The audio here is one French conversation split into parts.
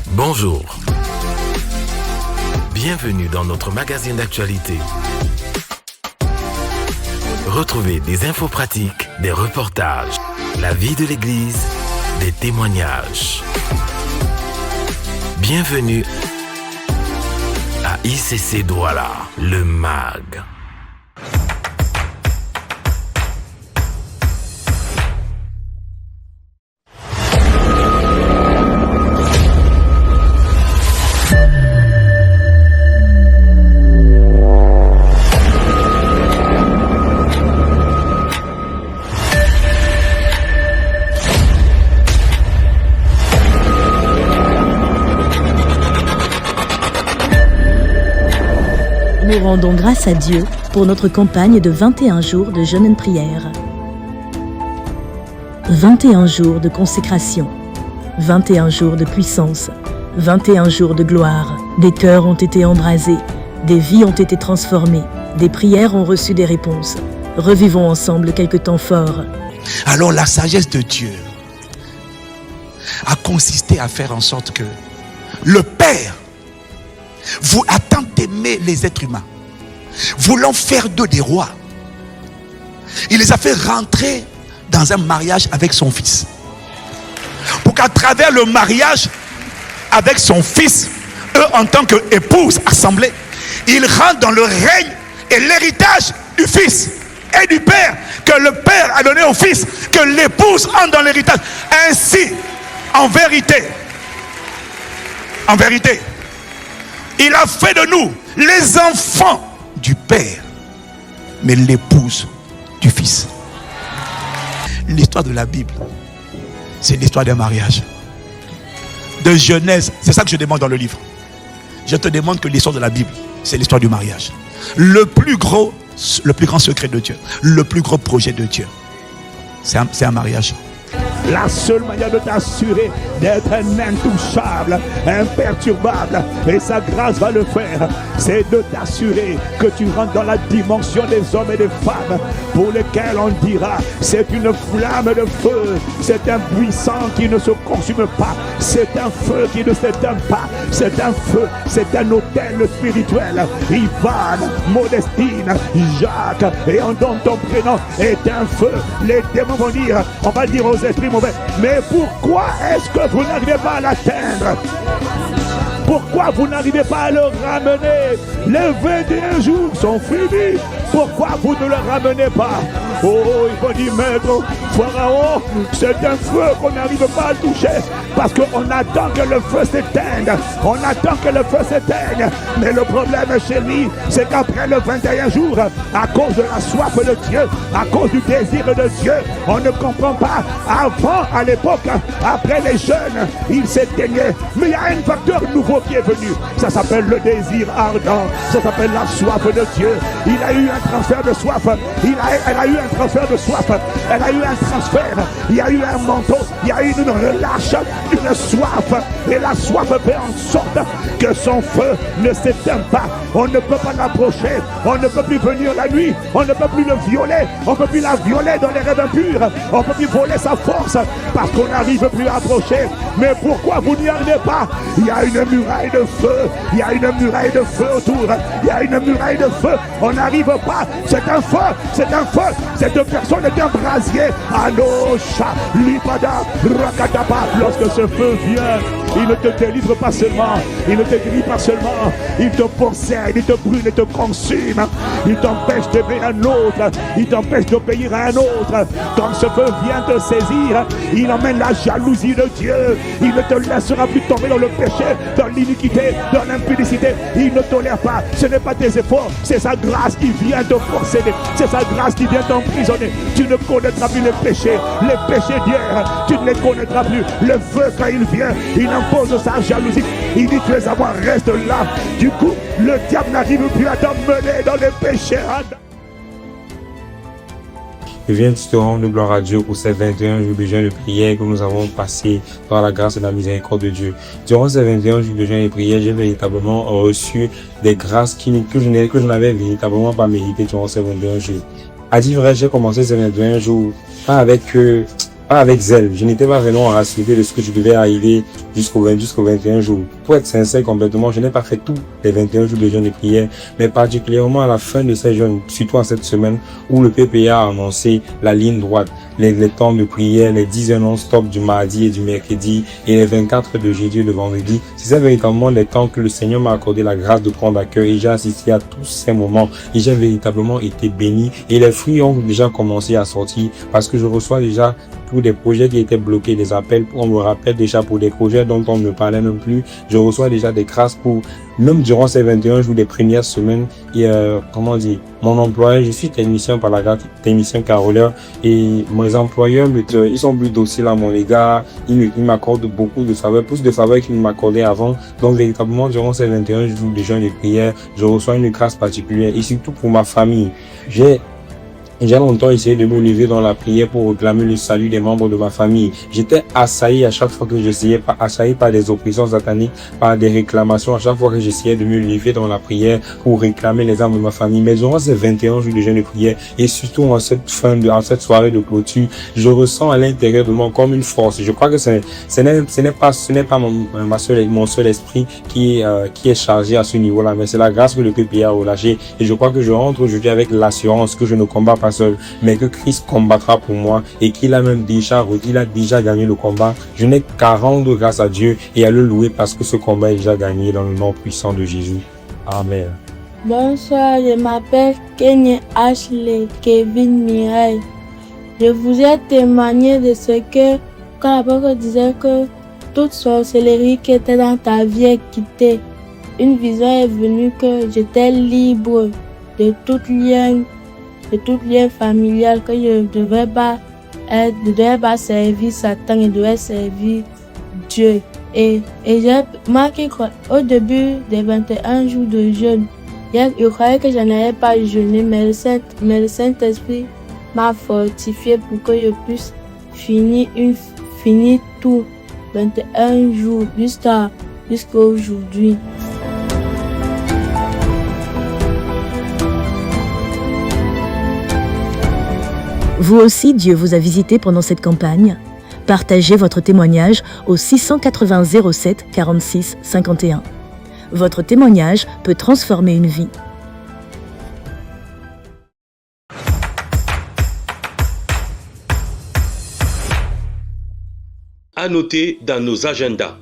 Bonjour. Bienvenue dans notre magazine d'actualité. Retrouvez des infos pratiques, des reportages, la vie de l'Église, des témoignages. Bienvenue à ICC Douala, le MAG. Nous rendons grâce à Dieu pour notre campagne de 21 jours de jeûne et prière. 21 jours de consécration, 21 jours de puissance, 21 jours de gloire. Des cœurs ont été embrasés, des vies ont été transformées, des prières ont reçu des réponses. Revivons ensemble quelques temps forts. Alors la sagesse de Dieu a consisté à faire en sorte que le Père vous attend d'aimer les êtres humains, voulant faire d'eux des rois. Il les a fait rentrer dans un mariage avec son fils, pour qu'à travers le mariage avec son fils, eux en tant qu'épouses assemblées, ils rentrent dans le règne et l'héritage du fils et du père, que le père a donné au fils, que l'épouse entre dans l'héritage. Ainsi, en vérité, il a fait de nous les enfants du Père, mais l'épouse du Fils. L'histoire de la Bible, c'est l'histoire d'un mariage. De Genèse, c'est ça que je demande dans le livre. Je te demande que l'histoire de la Bible, c'est l'histoire du mariage. Le plus grand secret de Dieu, le plus gros projet de Dieu, c'est un mariage. La seule manière de t'assurer d'être un intouchable, imperturbable, et sa grâce va le faire, c'est de t'assurer que tu rentres dans la dimension des hommes et des femmes pour lesquels on dira c'est une flamme de feu, c'est un buisson qui ne se consume pas, c'est un feu qui ne s'éteint pas, c'est un feu, c'est un autel spirituel. Ivan, Modestine, Jacques, et on donne ton prénom, est un feu. Les démons vont dire, on va dire aux esprits mauvais, mais pourquoi est-ce que vous n'arrivez pas à l'atteindre? Pourquoi vous n'arrivez pas à le ramener? Les 21 jours sont finis. Pourquoi vous ne le ramenez pas? Oh, il faut dire, maître, Pharaon, c'est un feu qu'on n'arrive pas à toucher, parce qu'on attend que le feu s'éteigne. On attend que le feu s'éteigne. Mais le problème chez lui, c'est qu'après le 21 jours, à cause de la soif de Dieu, à cause du désir de Dieu, on ne comprend pas. Avant, à l'époque, après les jeûnes, il s'éteignait. Mais il y a un facteur nouveau qui est venu. Ça s'appelle le désir ardent. Ça s'appelle la soif de Dieu. Il a eu un transfert de soif. Elle a eu un transfert de soif. Elle a eu un transfert. Il y a eu un manteau. Il y a eu une relâche, une soif. Et la soif fait en sorte que son feu ne s'éteint pas. On ne peut pas l'approcher. On ne peut plus venir la nuit. On ne peut plus le violer. On ne peut plus la violer dans les rêves impurs. On ne peut plus voler sa force parce qu'on n'arrive plus à approcher. Mais pourquoi vous n'y arrivez pas? Il y a une muraille de feu. Il y a une muraille de feu autour. Il y a une muraille de feu. On n'arrive pas. C'est un feu. C'est un feu. Cette personne est un brasier. Anosha, Lipada, Rakatapa. Lorsque ce feu vient, il ne te délivre pas seulement. Il ne te guérit pas seulement. Il te possède, il te brûle, il te consume. Il t'empêche d'aimer un autre. Il t'empêche d'obéir à un autre. Quand ce feu vient te saisir, il emmène la jalousie de Dieu. Il ne te laissera plus tomber dans le péché, dans l'iniquité, dans l'impudicité. Il ne tolère pas. Ce n'est pas tes efforts, c'est sa grâce qui vient te posséder. C'est sa grâce qui vient t'emprisonner. Tu ne connaîtras plus les péchés d'hier. Tu ne les connaîtras plus. Le feu, quand il vient, il impose sa jalousie. Il dit tu es à moi, reste là. Du coup, le diable n'arrive plus à t'emmener dans les péchés. Je viens de te rendre gloire à Dieu pour ces 21 jours de jeûne et de prière que nous avons passés par la grâce et la miséricorde de Dieu. Durant ces 21 jours de jeûne et de prière, j'ai véritablement reçu des grâces que je n'avais véritablement pas méritées durant ces 21 jours. À dire vrai, j'ai commencé ces 21 jours pas avec pas avec zèle. Je n'étais pas vraiment rassuré de ce que je devais arriver jusqu'au 21 jours. Pour être sincère complètement, je n'ai pas fait tous les 21 jours de jeûne et prière, mais particulièrement à la fin de ces jeûnes, surtout en cette semaine où le PPA a annoncé la ligne droite, les temps de prière, les 10 heures non-stop du mardi et du mercredi et les 24 de jeudi et de vendredi. C'est véritablement les temps que le Seigneur m'a accordé la grâce de prendre à cœur et j'ai assisté à tous ces moments et j'ai véritablement été béni et les fruits ont déjà commencé à sortir parce que je reçois déjà tous des projets qui étaient bloqués, des appels, on me rappelle déjà pour des projets dont on ne parlait même plus. Je reçois déjà des grâces pour, même durant ces 21 jours des premières semaines, et mon employeur, je suis technicien par la grâce, technicien caroleur, et mes employeurs, ils sont plus dociles à mon égard, ils m'accordent beaucoup de faveurs, plus de faveurs qu'ils ne m'accordaient avant. Donc véritablement, durant ces 21 jours de jeûne et prière, je reçois une grâce particulière, et surtout pour ma famille. J'ai longtemps essayé de me lever dans la prière pour réclamer le salut des membres de ma famille. J'étais assailli à chaque fois que j'essayais, assailli par des oppressions sataniques, par des réclamations, à chaque fois que j'essayais de me lever dans la prière pour réclamer les âmes de ma famille. Mais durant ces 21 jours de jeûne et prière, et surtout en cette soirée de clôture, je ressens à l'intérieur de moi comme une force. Je crois que ce n'est pas mon seul esprit qui est chargé à ce niveau-là, mais c'est la grâce que le PPA a relâché. Et je crois que je rentre aujourd'hui avec l'assurance que je ne combats pas seul, mais que Christ combattra pour moi et qu'il a même déjà gagné le combat. Je n'ai qu'à rendre grâce à Dieu et à le louer parce que ce combat est déjà gagné dans le nom puissant de Jésus. Amen. Bonsoir, je m'appelle Kenny Ashley Kevin Mireille. Je vous ai témoigné de ce que, quand l'apôtre disait que toute sorcellerie qui était dans ta vie est quittée, une vision est venue que j'étais libre de toute lien familial, que je ne devais pas servir Satan, je devais servir Dieu. Et moi qui crois, au début des 21 jours de jeûne, je croyais que je n'allais pas jeûner, mais le Saint-Esprit m'a fortifié pour que je puisse finir tout 21 jours jusqu'à aujourd'hui. Vous aussi, Dieu vous a visité pendant cette campagne. Partagez votre témoignage au 680 07 46 51. Votre témoignage peut transformer une vie. À noter dans nos agendas.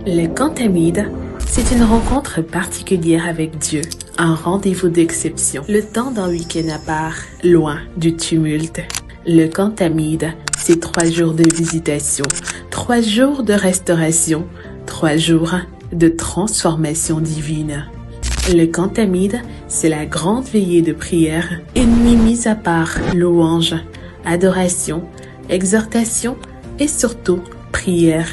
Le Cantamide, c'est une rencontre particulière avec Dieu, un rendez-vous d'exception. Le temps d'un week-end à part, loin du tumulte. Le Cantamide, c'est 3 jours de visitation, 3 jours de restauration, 3 jours de transformation divine. Le Cantamide, c'est la grande veillée de prière, une nuit mise à part, louange, adoration, exhortation et surtout prière.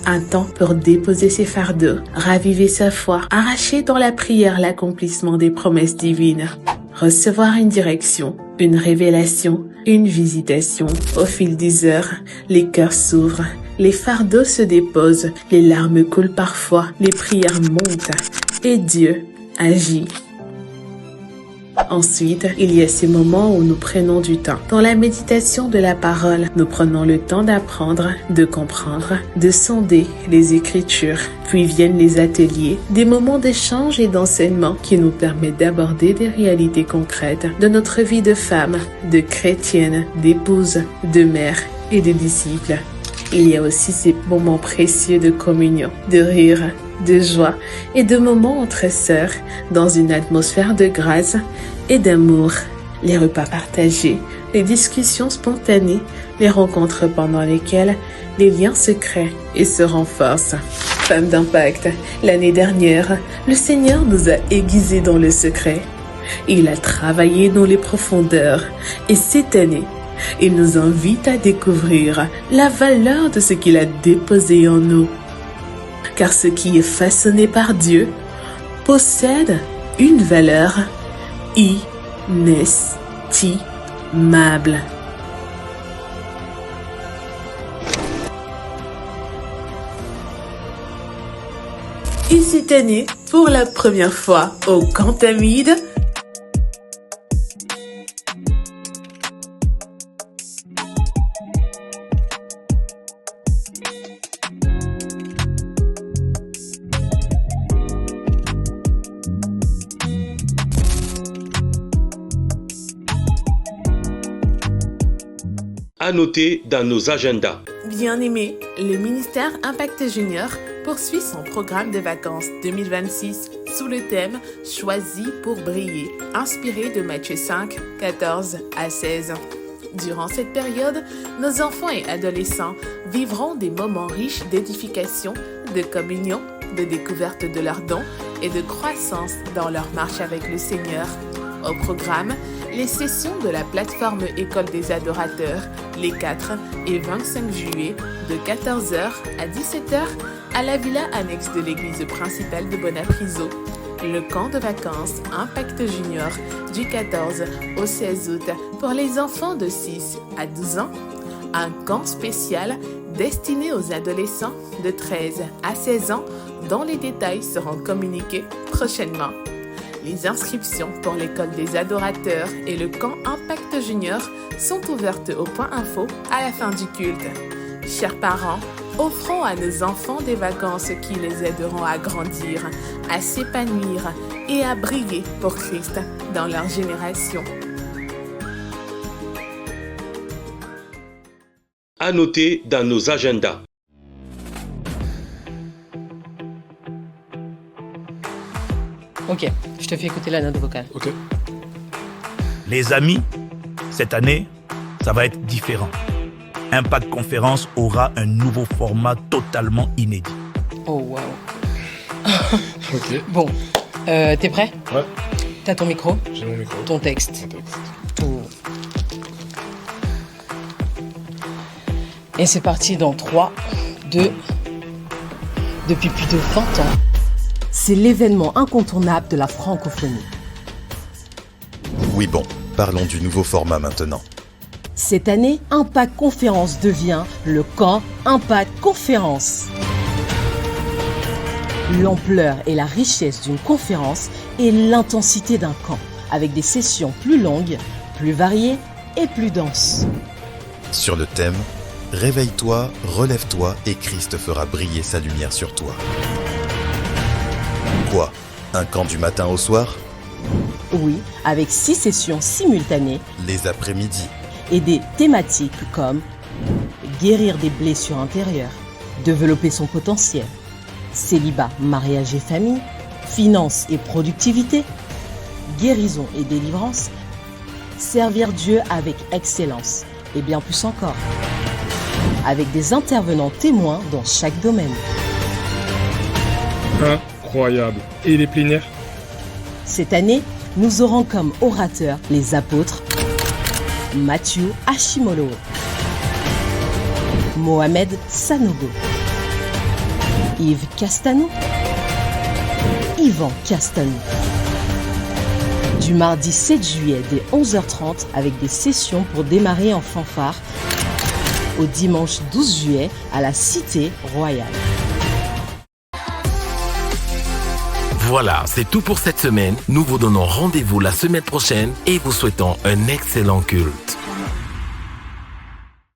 Un temps pour déposer ses fardeaux, raviver sa foi, arracher dans la prière l'accomplissement des promesses divines, recevoir une direction, une révélation, une visitation. Au fil des heures, les cœurs s'ouvrent, les fardeaux se déposent, les larmes coulent parfois, les prières montent et Dieu agit. Ensuite, il y a ces moments où nous prenons du temps. Dans la méditation de la parole, nous prenons le temps d'apprendre, de comprendre, de sonder les Écritures. Puis viennent les ateliers, des moments d'échange et d'enseignement qui nous permettent d'aborder des réalités concrètes de notre vie de femme, de chrétienne, d'épouse, de mère et de disciple. Il y a aussi ces moments précieux de communion, de rire, de joie et de moments entre sœurs dans une atmosphère de grâce et d'amour. Les repas partagés, les discussions spontanées, les rencontres pendant lesquelles les liens se créent et se renforcent. Femme d'impact, l'année dernière, le Seigneur nous a aiguisés dans le secret. Il a travaillé dans les profondeurs et cette année, il nous invite à découvrir la valeur de ce qu'il a déposé en nous. Car ce qui est façonné par Dieu possède une valeur inestimable. Et cette année, pour la première fois au Cantamide, À noter dans nos agendas. Bien-aimé, le ministère Impact Junior poursuit son programme de vacances 2026 sous le thème « Choisi pour briller », inspiré de Matthieu 5, 14 à 16. Durant cette période, nos enfants et adolescents vivront des moments riches d'édification, de communion, de découverte de leurs dons et de croissance dans leur marche avec le Seigneur. Au programme, les sessions de la plateforme École des adorateurs les 4 et 25 juillet de 14h à 17h à la villa annexe de l'église principale de Bonapriso. Le camp de vacances Impact Junior du 14 au 16 août pour les enfants de 6 à 12 ans. Un camp spécial destiné aux adolescents de 13 à 16 ans dont les détails seront communiqués prochainement. Les inscriptions pour l'école des adorateurs et le camp Impact Junior sont ouvertes au point info à la fin du culte. Chers parents, offrons à nos enfants des vacances qui les aideront à grandir, à s'épanouir et à briller pour Christ dans leur génération. À noter dans nos agendas. Ok, je te fais écouter la note vocale. Ok. Les amis, cette année, ça va être différent. Impact Conférence aura un nouveau format totalement inédit. Oh, wow. Ok. Bon, t'es prêt? Ouais. T'as ton micro? J'ai mon micro. Ton texte. Mon texte. Tout. Et c'est parti dans 3, 2... Depuis plus de 20 ans, c'est l'événement incontournable de la francophonie. Oui bon, parlons du nouveau format maintenant. Cette année, Impact Conférence devient le camp Impact Conférence. L'ampleur et la richesse d'une conférence et l'intensité d'un camp, avec des sessions plus longues, plus variées et plus denses. Sur le thème « Réveille-toi, relève-toi et Christ fera briller sa lumière sur toi ». Quoi? Un camp du matin au soir? Oui, avec 6 sessions simultanées. Les après-midi. Et des thématiques comme guérir des blessures intérieures, développer son potentiel, célibat, mariage et famille, finances et productivité, guérison et délivrance, servir Dieu avec excellence et bien plus encore. Avec des intervenants témoins dans chaque domaine. Incroyable. Et les plénières? Cette année, nous aurons comme orateurs les apôtres Mathieu Hashimolo, Mohamed Sanogo, Yves Castano, Yvan Castano. Du mardi 7 juillet dès 11h30 avec des sessions pour démarrer en fanfare au dimanche 12 juillet à la Cité Royale. Voilà, c'est tout pour cette semaine. Nous vous donnons rendez-vous la semaine prochaine et vous souhaitons un excellent culte.